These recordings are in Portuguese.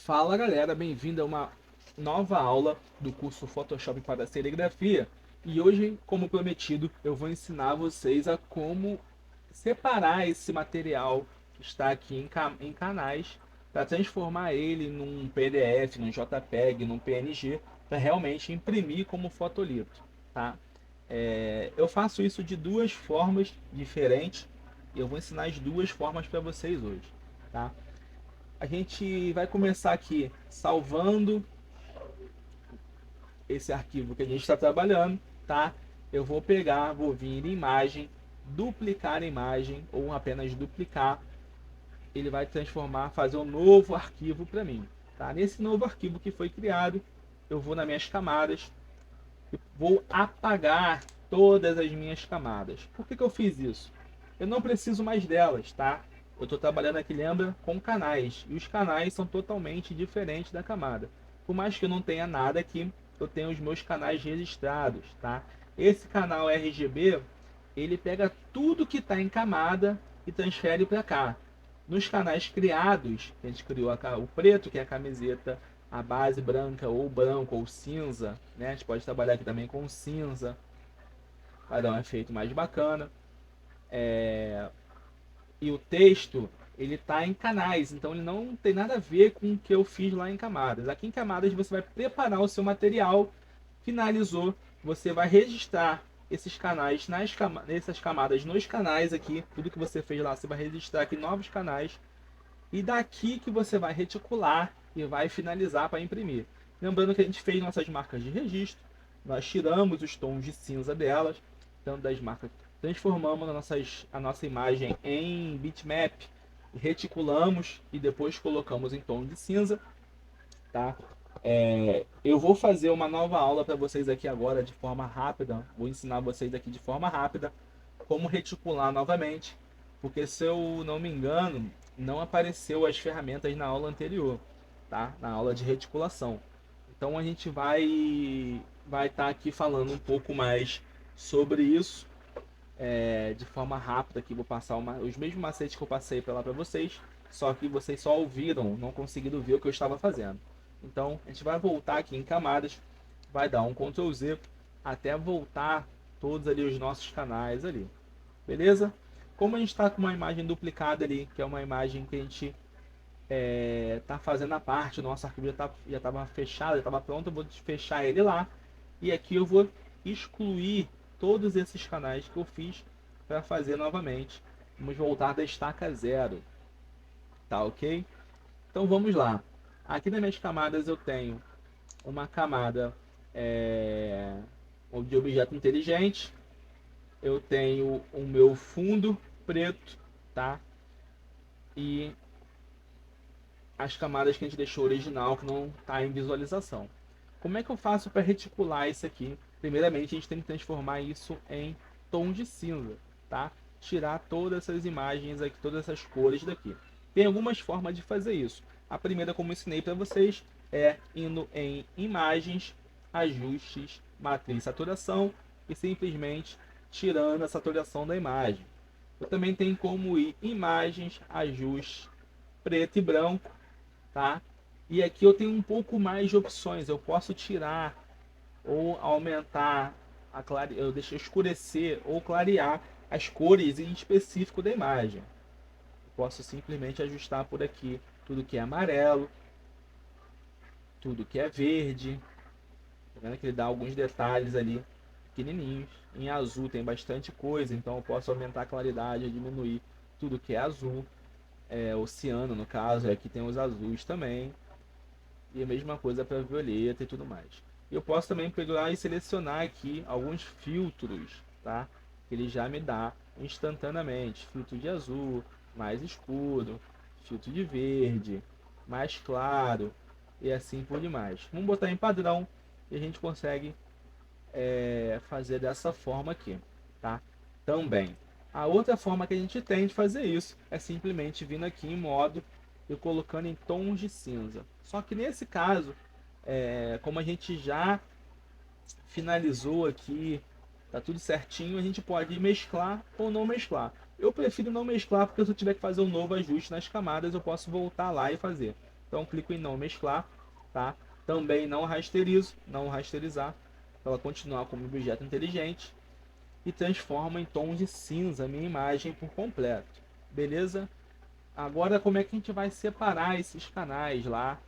Fala galera, bem-vindo a uma nova aula do curso Photoshop para Serigrafia. E hoje, como prometido, eu vou ensinar vocês a como separar esse material que está aqui em canais para transformar ele num PDF, num JPEG, num PNG, para realmente imprimir como fotolito, tá? Eu faço isso de duas formas diferentes e eu vou ensinar as duas formas para vocês hoje, tá? A gente vai começar aqui salvando esse arquivo que a gente está trabalhando, tá? Eu vou pegar, vou vir em imagem, duplicar a imagem ou apenas duplicar. Ele vai transformar, fazer um novo arquivo para mim, tá? Nesse novo arquivo que foi criado, eu vou nas minhas camadas e vou apagar todas as minhas camadas. Por que eu fiz isso? Eu não preciso mais delas, tá? Eu estou trabalhando aqui, lembra, com canais. E os canais são totalmente diferentes da camada. Por mais que eu não tenha nada aqui, eu tenho os meus canais registrados, tá? Esse canal RGB, ele pega tudo que está em camada e transfere para cá. Nos canais criados, a gente criou o preto, que é a camiseta, a base branca ou branco ou cinza, né? A gente pode trabalhar aqui também com cinza, para dar um efeito mais bacana. E o texto, ele está em canais, então ele não tem nada a ver com o que eu fiz lá em camadas. Aqui em camadas você vai preparar o seu material, finalizou, você vai registrar esses canais nessas camadas nos canais aqui, tudo que você fez lá, você vai registrar aqui novos canais e daqui que você vai reticular e vai finalizar para imprimir. Lembrando que a gente fez nossas marcas de registro, nós tiramos os tons de cinza delas, tanto das marcas, transformamos a nossa imagem em bitmap, reticulamos e depois colocamos em tom de cinza, tá? Eu vou fazer uma nova aula para vocês aqui agora de forma rápida, vou ensinar vocês aqui de forma rápida como reticular novamente, porque se eu não me engano, não apareceu as ferramentas na aula anterior, tá? Na aula de reticulação. Então a gente vai estar aqui falando um pouco mais sobre isso, de forma rápida aqui, vou passar os mesmos macetes que eu passei para lá para vocês, só que vocês só ouviram, não conseguiram ver o que eu estava fazendo. Então a gente vai voltar aqui em camadas, vai dar um Ctrl Z até voltar todos ali os nossos canais ali. Beleza? Como a gente está com uma imagem duplicada ali, que é uma imagem que a gente está fazendo a parte, o nosso arquivo já estava fechado, já estava pronto, eu vou fechar ele lá. E aqui eu vou excluir todos esses canais que eu fiz para fazer novamente. Vamos voltar da estaca zero. Tá ok? Então vamos lá. Aqui nas minhas camadas eu tenho uma camada de objeto inteligente. Eu tenho o meu fundo preto, tá? E as camadas que a gente deixou original que não está em visualização. Como é que eu faço para reticular isso aqui? Primeiramente, a gente tem que transformar isso em tom de cinza, tá? Tirar todas essas imagens aqui, todas essas cores daqui. Tem algumas formas de fazer isso. A primeira, como eu ensinei para vocês, é indo em imagens, ajustes, matriz, saturação e simplesmente tirando a saturação da imagem. Eu também tenho como ir imagens, ajustes, preto e branco, tá? E aqui eu tenho um pouco mais de opções. Eu posso tirar ou aumentar eu deixo escurecer ou clarear as cores em específico da imagem. Eu posso simplesmente ajustar por aqui tudo que é amarelo, tudo que é verde. Tá vendo que ele dá alguns detalhes ali pequenininhos. Em azul tem bastante coisa, então eu posso aumentar a claridade, diminuir tudo que é azul. Oceano no caso, aqui tem os azuis também. E a mesma coisa para violeta e tudo mais. Eu posso também pegar e selecionar aqui alguns filtros, tá? Que ele já me dá instantaneamente. Filtro de azul, mais escuro, filtro de verde, mais claro e assim por demais. Vamos botar em padrão e a gente consegue fazer dessa forma aqui, tá? Também. A outra forma que a gente tem de fazer isso é simplesmente vindo aqui em modo e colocando em tons de cinza. Só que nesse caso, como a gente já finalizou aqui, tá tudo certinho, a gente pode mesclar ou não mesclar. Eu prefiro não mesclar porque se eu tiver que fazer um novo ajuste nas camadas, eu posso voltar lá e fazer. Então clico em não mesclar, tá? Também não rasterizo, não rasterizar, para ela continuar como objeto inteligente. E transformo em tom de cinza a minha imagem por completo. Beleza? Agora como é que a gente vai separar esses canais lá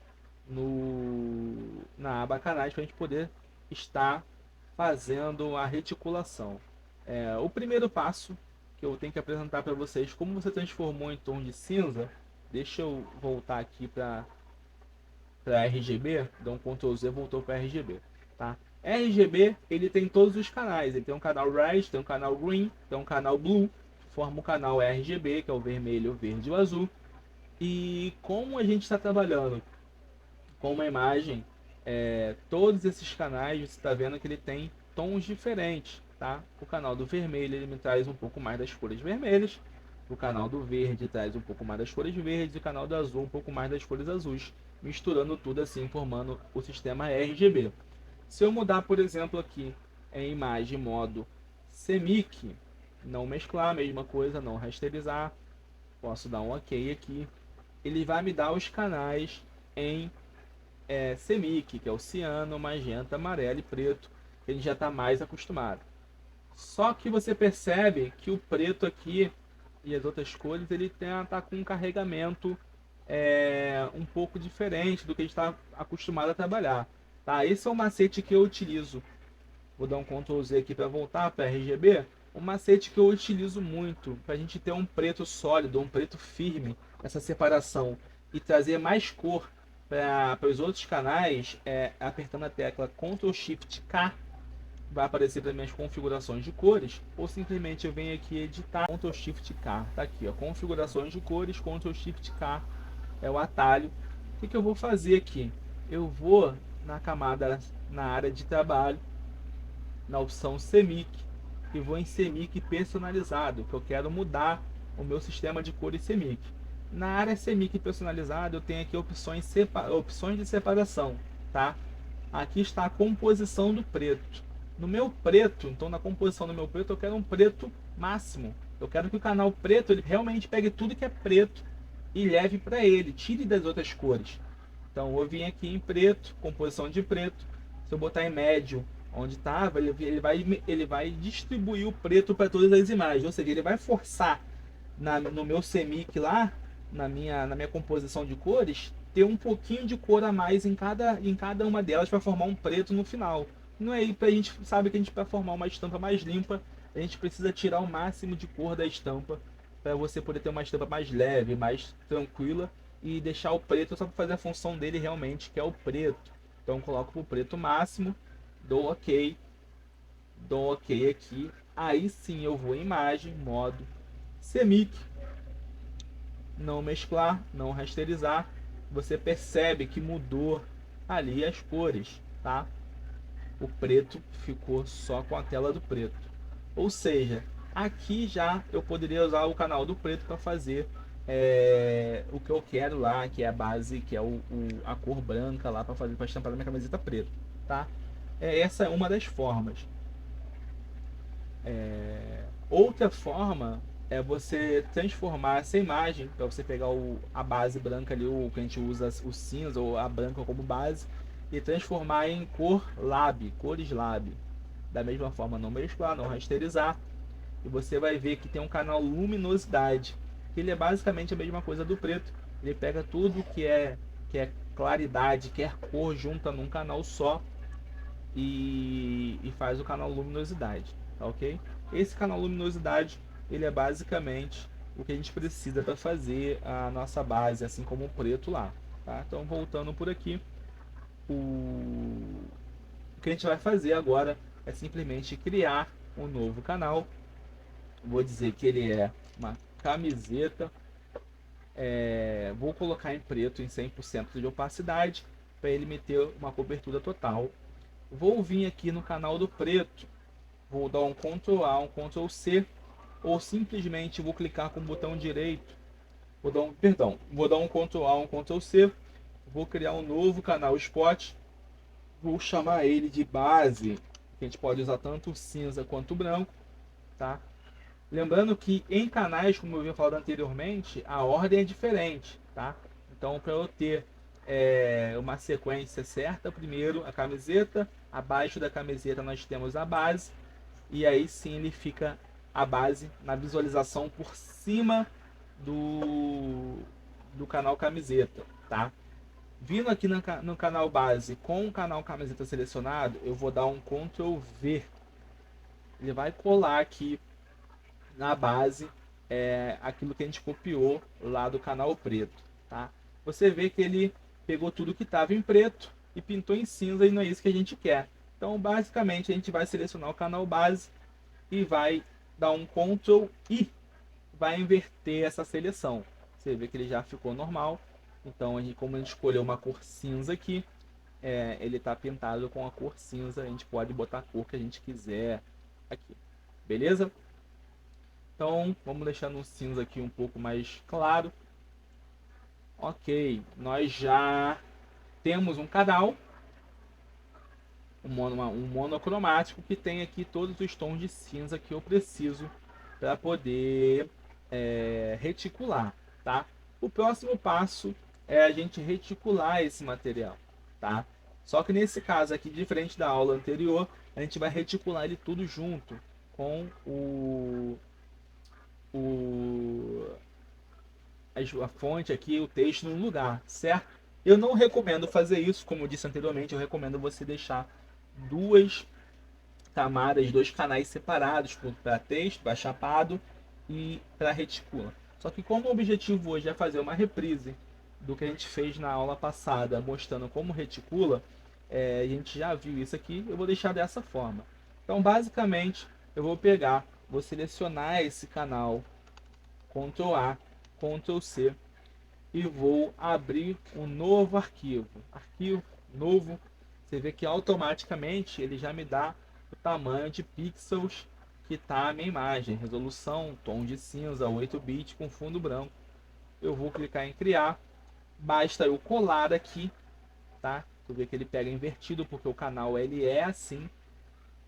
na aba canais para a gente poder estar fazendo a reticulação? O primeiro passo que eu tenho que apresentar para vocês, como você transformou em tom de cinza. Deixa eu voltar aqui para RGB, dá um Ctrl Z, voltou para RGB, tá? RGB, ele tem todos os canais, ele tem um canal Red, tem um canal Green, tem um canal Blue, forma o canal RGB, que é o vermelho, o verde e o azul. E como a gente está trabalhando com uma imagem, todos esses canais, você está vendo que ele tem tons diferentes, tá? O canal do vermelho, ele me traz um pouco mais das cores vermelhas, o canal do verde traz um pouco mais das cores verdes, e o canal do azul um pouco mais das cores azuis, misturando tudo assim, formando o sistema RGB. Se eu mudar, por exemplo, aqui em imagem modo CMYK, não mesclar, mesma coisa, não rasterizar, posso dar um OK aqui, ele vai me dar os canais em CMYK, que é o ciano, magenta, amarelo e preto, que a gente já está mais acostumado. Só que você percebe que o preto aqui e as outras cores, ele tá com um carregamento um pouco diferente do que a gente está acostumado a trabalhar. Tá? Esse é o macete que eu utilizo. Vou dar um Ctrl Z aqui para voltar para RGB. Um macete que eu utilizo muito para a gente ter um preto sólido, um preto firme, essa separação, e trazer mais cor para os outros canais, apertando a tecla Ctrl Shift K. Vai aparecer para minhas configurações de cores, ou simplesmente eu venho aqui editar, Ctrl Shift K, tá aqui, ó, configurações de cores, Ctrl Shift K é o atalho. O que eu vou fazer aqui? Eu vou na camada, na área de trabalho, na opção CMYK, e vou em CMYK personalizado, que eu quero mudar o meu sistema de cores CMYK. Na área CMYK personalizado, eu tenho aqui opções de separação, tá? Aqui está a composição do preto. No meu preto, então na composição do meu preto, eu quero um preto máximo. Eu quero que o canal preto ele realmente pegue tudo que é preto e leve para ele, tire das outras cores. Então eu vou vir aqui em preto, composição de preto. Se eu botar em médio, onde estava, ele vai distribuir o preto para todas as imagens. Ou seja, ele vai forçar no meu CMYK lá, na minha composição de cores, ter um pouquinho de cor a mais em cada uma delas para formar um preto no final. Não é aí, a gente sabe que a gente, para formar uma estampa mais limpa, a gente precisa tirar o máximo de cor da estampa para você poder ter uma estampa mais leve, mais tranquila, e deixar o preto só para fazer a função dele realmente, que é o preto. Então eu coloco o preto máximo, dou OK aqui. Aí sim eu vou em imagem, modo CMYK, não mesclar, não rasterizar. Você percebe que mudou ali as cores, tá? O preto ficou só com a tela do preto. Ou seja, aqui já eu poderia usar o canal do preto para fazer o que eu quero lá, que é a base, que é a cor branca lá para fazer, para estampar na minha camiseta preta, tá? Essa é uma das formas. Outra forma é você transformar essa imagem, para você pegar a base branca ali, o que a gente usa, o cinza ou a branca como base, e transformar em cores lab. Da mesma forma, não mesclar, não rasterizar. E você vai ver que tem um canal luminosidade, que ele é basicamente a mesma coisa do preto. Ele pega tudo que é claridade, que é cor, junta num canal só e faz o canal luminosidade, tá ok? Esse canal luminosidade, ele é basicamente o que a gente precisa para fazer a nossa base, assim como o preto lá, tá? Então, voltando por aqui, o que a gente vai fazer agora é simplesmente criar um novo canal. Vou dizer que ele é uma camiseta. Vou colocar em preto em 100% de opacidade para ele me ter uma cobertura total. Vou vir aqui no canal do preto, vou dar um Ctrl A, um Ctrl C, ou simplesmente vou clicar com o botão direito, vou dar um Ctrl A, um Ctrl C, vou criar um novo canal Spot, vou chamar ele de base, que a gente pode usar tanto o cinza quanto o branco, tá? Lembrando que em canais, como eu havia falado anteriormente, a ordem é diferente, tá? Então, para eu ter uma sequência certa. Primeiro a camiseta, abaixo da camiseta nós temos a base, e aí sim ele fica a base na visualização por cima do canal camiseta, tá? Vindo aqui no canal base com o canal camiseta selecionado, eu vou dar um Ctrl V. Ele vai colar aqui na base aquilo que a gente copiou lá do canal preto, tá? Você vê que ele pegou tudo que estava em preto e pintou em cinza, e não é isso que a gente quer. Então, basicamente, a gente vai selecionar o canal base e vai dar um Ctrl I, vai inverter essa seleção. Você vê que ele já ficou normal. Então, como a gente escolheu uma cor cinza aqui, ele está pintado com a cor cinza. A gente pode botar a cor que a gente quiser aqui, beleza? Então, vamos deixar no cinza aqui um pouco mais claro. Ok, nós já temos um canal, um monocromático, que tem aqui todos os tons de cinza que eu preciso para poder reticular, tá? O próximo passo é a gente reticular esse material, tá? Só que nesse caso aqui, diferente da aula anterior, a gente vai reticular ele tudo junto com a fonte aqui, o texto no lugar, certo? Eu não recomendo fazer isso, como eu disse anteriormente, eu recomendo você deixar duas camadas, dois canais separados para texto, para chapado e para reticula. Só que como o objetivo hoje é fazer uma reprise do que a gente fez na aula passada, mostrando como reticula, a gente já viu isso aqui, eu vou deixar dessa forma. Então, basicamente, eu vou pegar, vou selecionar esse canal, Ctrl A, Ctrl C, e vou abrir um novo arquivo. Arquivo novo, você vê que automaticamente ele já me dá o tamanho de pixels que está a minha imagem, resolução, tom de cinza, 8 bits com fundo branco. Eu vou clicar em criar, basta eu colar aqui, tá? Tu vê que ele pega invertido porque o canal ele é assim.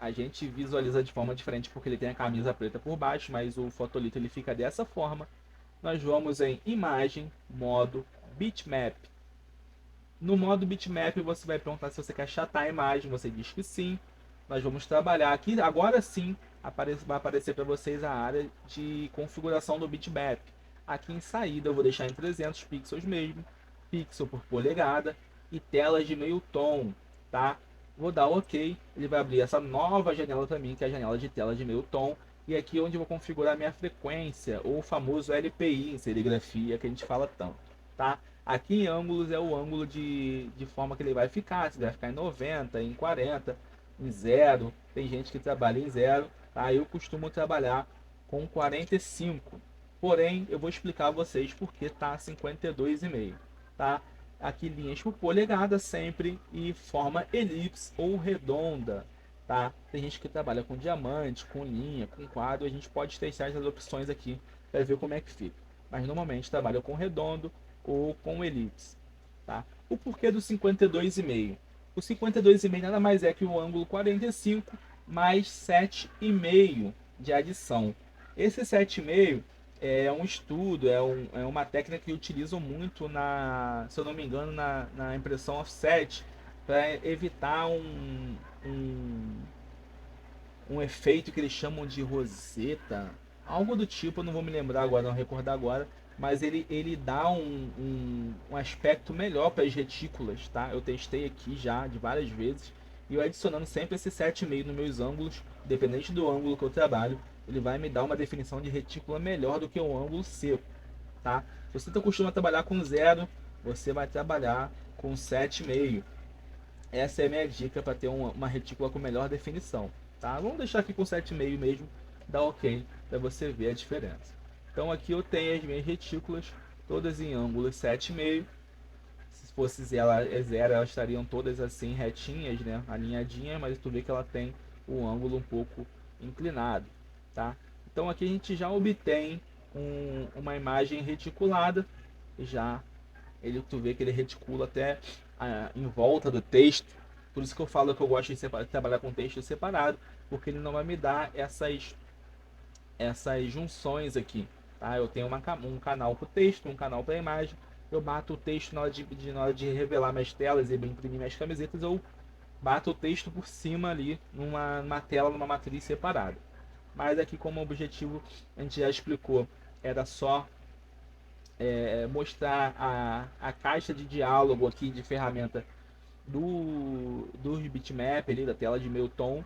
A gente visualiza de forma diferente porque ele tem a camisa preta por baixo, mas o fotolito ele fica dessa forma. Nós vamos em imagem, modo bitmap. No modo bitmap você vai perguntar se você quer achatar a imagem, você diz que sim. Nós vamos trabalhar aqui, agora sim vai aparecer para vocês a área de configuração do bitmap. Aqui em saída eu vou deixar em 300 pixels mesmo, pixel por polegada e telas de meio tom, tá? Vou dar OK, ele vai abrir essa nova janela para mim, que é a janela de tela de meio tom. E aqui é onde eu vou configurar a minha frequência, ou o famoso LPI em serigrafia que a gente fala tanto, tá? Aqui em ângulos é o ângulo de forma que ele vai ficar, se vai ficar em 90, em 40, em 0, tem gente que trabalha em 0, tá? Eu costumo trabalhar com 45, porém eu vou explicar a vocês porque tá 52,5, tá? Aqui linhas por polegada sempre e forma elipse ou redonda, tá? Tem gente que trabalha com diamante, com linha, com quadro, a gente pode testar essas opções aqui para ver como é que fica. Mas normalmente trabalha com redondo ou com elipse, tá? O porquê do 52,5? O 52,5 nada mais é que o ângulo 45 mais 7,5 de adição. Esse 7,5 é um estudo, é uma técnica que utilizam muito se eu não me engano, na impressão offset, para evitar um efeito que eles chamam de roseta, algo do tipo, eu não vou me lembrar agora, não recordar agora, mas ele dá um aspecto melhor para as retículas, tá? Eu testei aqui já de várias vezes e eu adicionando sempre esse 7,5 nos meus ângulos, dependente do ângulo que eu trabalho, ele vai me dar uma definição de retícula melhor do que um ângulo seco, tá? Se você costuma trabalhar com 0, você vai trabalhar com 7,5. Essa é a minha dica para ter uma retícula com melhor definição, tá? Vamos deixar aqui com 7,5 mesmo, dá OK para você ver a diferença. Então aqui eu tenho as minhas retículas, todas em ângulo 7,5. Se fosse 0, elas estariam todas assim retinhas, né? Alinhadinhas, mas tu vê que ela tem o ângulo um pouco inclinado, tá? Então aqui a gente já obtém uma imagem reticulada, já tu vê que ele reticula até em volta do texto. Por isso que eu falo que eu gosto de trabalhar com texto separado, porque ele não vai me dar essas junções aqui, tá? Eu tenho um canal para o texto, um canal para a imagem, eu bato o texto na hora de revelar minhas telas e imprimir minhas camisetas, eu bato o texto por cima ali numa tela, numa matriz separada. Mas aqui, como objetivo a gente já explicou, era só mostrar a caixa de diálogo aqui de ferramenta do bitmap ali, da tela de meio tom.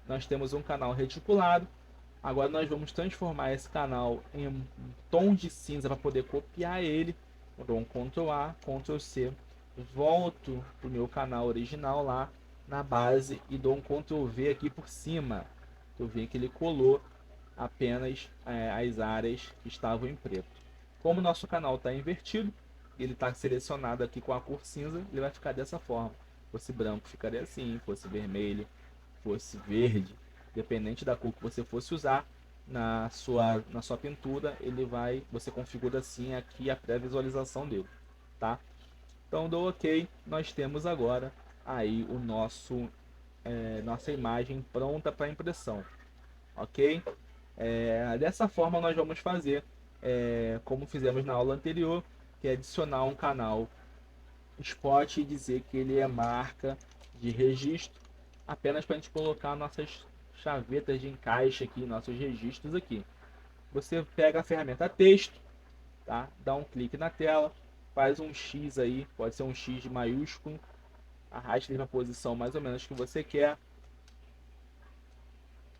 Nós temos um canal reticulado. Agora nós vamos transformar esse canal em um tom de cinza para poder copiar ele. Eu dou um Ctrl A, Ctrl C, volto para o meu canal original lá na base e dou um Ctrl V aqui por cima. Eu vi que ele colou apenas as áreas que estavam em preto. Como o nosso canal está invertido, ele está selecionado aqui com a cor cinza, ele vai ficar dessa forma. Fosse branco ficaria assim, fosse vermelho, fosse verde, dependente da cor que você fosse usar na sua pintura, você configura assim aqui a pré-visualização dele, tá? Então dou OK, nós temos agora aí o nossa imagem pronta para impressão, ok? Dessa forma nós vamos fazer como fizemos na aula anterior, que é adicionar um canal spot e dizer que ele é marca de registro, apenas para a gente colocar nossas chavetas de encaixe aqui, nossos registros aqui. Você pega a ferramenta texto, tá? Dá um clique na tela, faz um X aí, pode ser um X maiúsculo, arrasta ele na posição mais ou menos que você quer.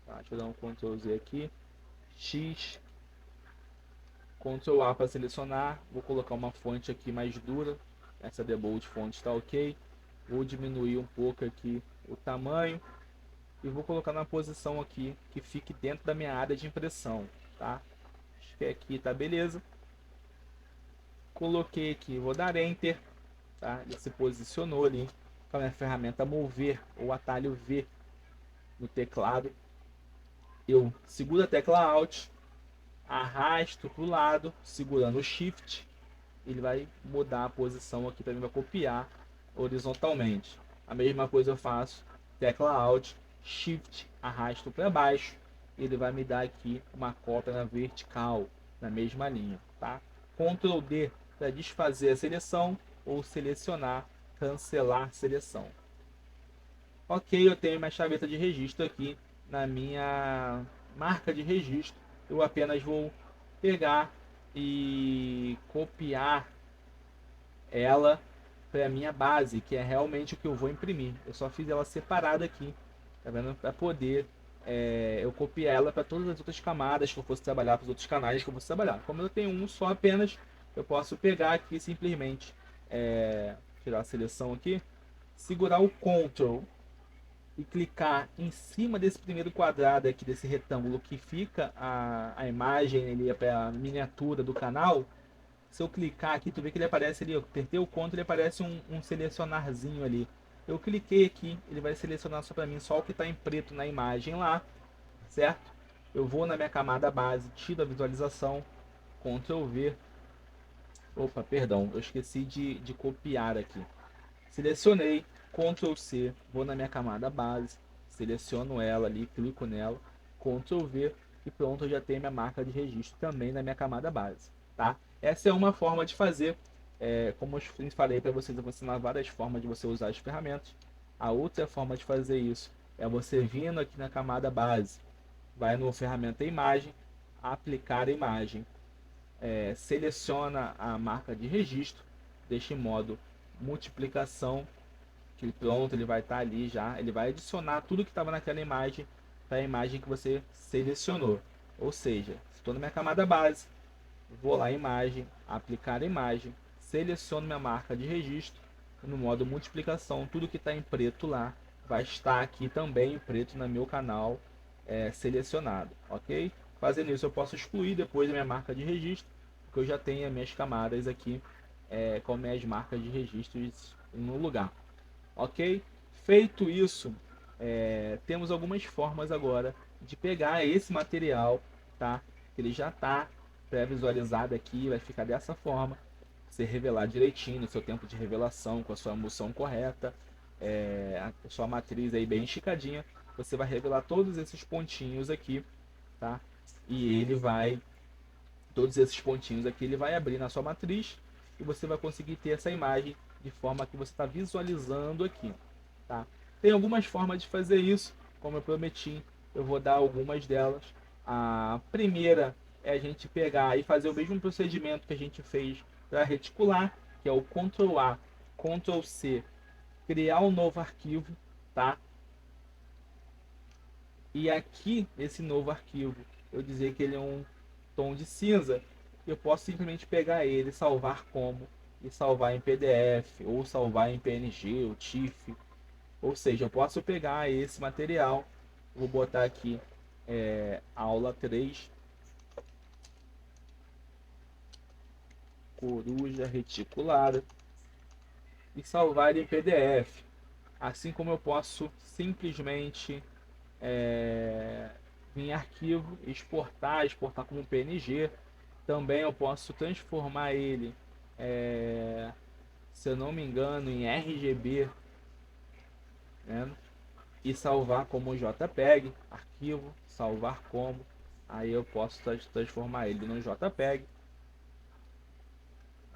Tá, deixa eu dar um Ctrl Z aqui, X, Ctrl A para selecionar. Vou colocar uma fonte aqui mais dura, essa Debold Font está ok. Vou diminuir um pouco aqui o tamanho e vou colocar na posição aqui que fique dentro da minha área de impressão, tá? Acho que aqui tá beleza. Coloquei aqui, vou dar Enter, tá? Ele se posicionou ali com a minha ferramenta Mover ou atalho V no teclado. Eu seguro a tecla Alt, arrasto para o lado, segurando o Shift, ele vai mudar a posição aqui para mim, vai copiar horizontalmente. A mesma coisa eu faço, tecla Alt, Shift, arrasto para baixo, ele vai me dar aqui uma cópia na vertical, na mesma linha, tá? Ctrl D para desfazer a seleção ou selecionar, cancelar seleção. Ok, eu tenho minha chaveta de registro aqui na minha marca de registro. Eu apenas vou pegar e copiar ela para a minha base, que é realmente o que eu vou imprimir. Eu só fiz ela separada aqui, tá vendo? Para poder eu copiar ela para todas as outras camadas que eu fosse trabalhar, para os outros canais que eu fosse trabalhar. Como eu tenho um só apenas, eu posso pegar aqui simplesmente, tirar a seleção aqui, segurar o Ctrl e clicar em cima desse primeiro quadrado aqui, desse retângulo que fica a imagem ali, a miniatura do canal. Se eu clicar aqui, tu vê que ele aparece ali, eu apertei o Ctrl, ele aparece um selecionarzinho ali. Eu cliquei aqui, ele vai selecionar só para mim só o que está em preto na imagem lá, certo? Eu vou na minha camada base, tiro a visualização, Ctrl V. Opa, perdão, eu esqueci de copiar aqui. Selecionei, Ctrl C, vou na minha camada base, seleciono ela ali, clico nela, Ctrl V e pronto, eu já tenho minha marca de registro também na minha camada base, tá? Essa é uma forma de fazer, como eu falei para vocês, eu vou ensinar várias formas de você usar as ferramentas. A outra forma de fazer isso é você vindo aqui na camada base, vai no ferramenta imagem, aplicar a imagem, seleciona a marca de registro, deixa em modo multiplicação, que pronto, ele vai estar ali já, ele vai adicionar tudo que estava naquela imagem para a imagem que você selecionou. Ou seja, estou na minha camada base, vou lá em imagem, aplicar a imagem, seleciono minha marca de registro, no modo multiplicação, tudo que está em preto lá vai estar aqui também em preto no meu canal selecionado, ok? Fazendo isso eu posso excluir depois a minha marca de registro, porque eu já tenho as minhas camadas aqui com minhas marcas de registros no lugar, ok? Feito isso, temos algumas formas agora de pegar esse material, tá? Ele já está pré-visualizado aqui, vai ficar dessa forma. Você revelar direitinho no seu tempo de revelação, com a sua moção correta, a sua matriz aí bem esticadinha, você vai revelar todos esses pontinhos aqui, tá? E todos esses pontinhos aqui, ele vai abrir na sua matriz e você vai conseguir ter essa imagem de forma que você está visualizando aqui, tá? Tem algumas formas de fazer isso, como eu prometi, eu vou dar algumas delas. A primeira é a gente pegar e fazer o mesmo procedimento que a gente fez para reticular, que é o Ctrl A, Ctrl C, criar um novo arquivo, tá? E aqui, esse novo arquivo, eu dizer que ele é um tom de cinza, eu posso simplesmente pegar ele, salvar como, e salvar em PDF, ou salvar em PNG, ou TIFF. Ou seja, eu posso pegar esse material, vou botar aqui aula 3, coruja reticulada, e salvar ele em PDF. Assim como eu posso simplesmente em arquivo, exportar como PNG. Também eu posso transformar ele, se eu não me engano, em RGB, né? E salvar como JPEG, arquivo, salvar como. Aí eu posso transformar ele no JPEG,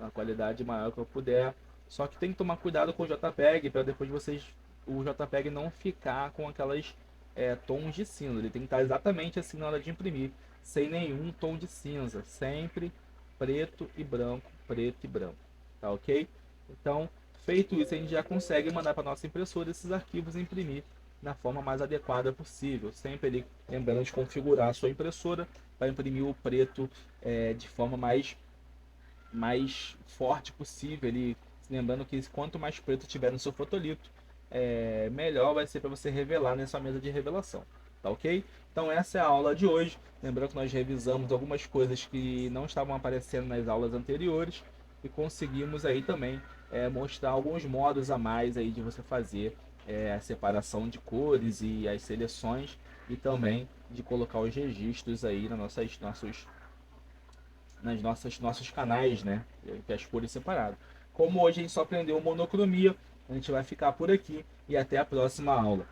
a qualidade maior que eu puder. Só que tem que tomar cuidado com o JPEG para depois o JPEG não ficar com aquelas tons de cinza. Ele tem que estar exatamente assim na hora de imprimir, sem nenhum tom de cinza, sempre preto e branco, tá ok? Então, feito isso, a gente já consegue mandar para nossa impressora esses arquivos e imprimir na forma mais adequada possível. Sempre ali lembrando de configurar a sua impressora para imprimir o preto de forma mais forte possível. Ele, lembrando que quanto mais preto tiver no seu fotolito, melhor vai ser para você revelar nessa mesa de revelação, tá ok? Então essa é a aula de hoje. Lembrando que nós revisamos algumas coisas que não estavam aparecendo nas aulas anteriores e conseguimos aí também mostrar alguns modos a mais aí de você fazer a separação de cores e as seleções, e também de colocar os registros aí nossos canais, né? Que as cores separadas. Como hoje a gente só aprendeu monocromia, a gente vai ficar por aqui e até a próxima aula.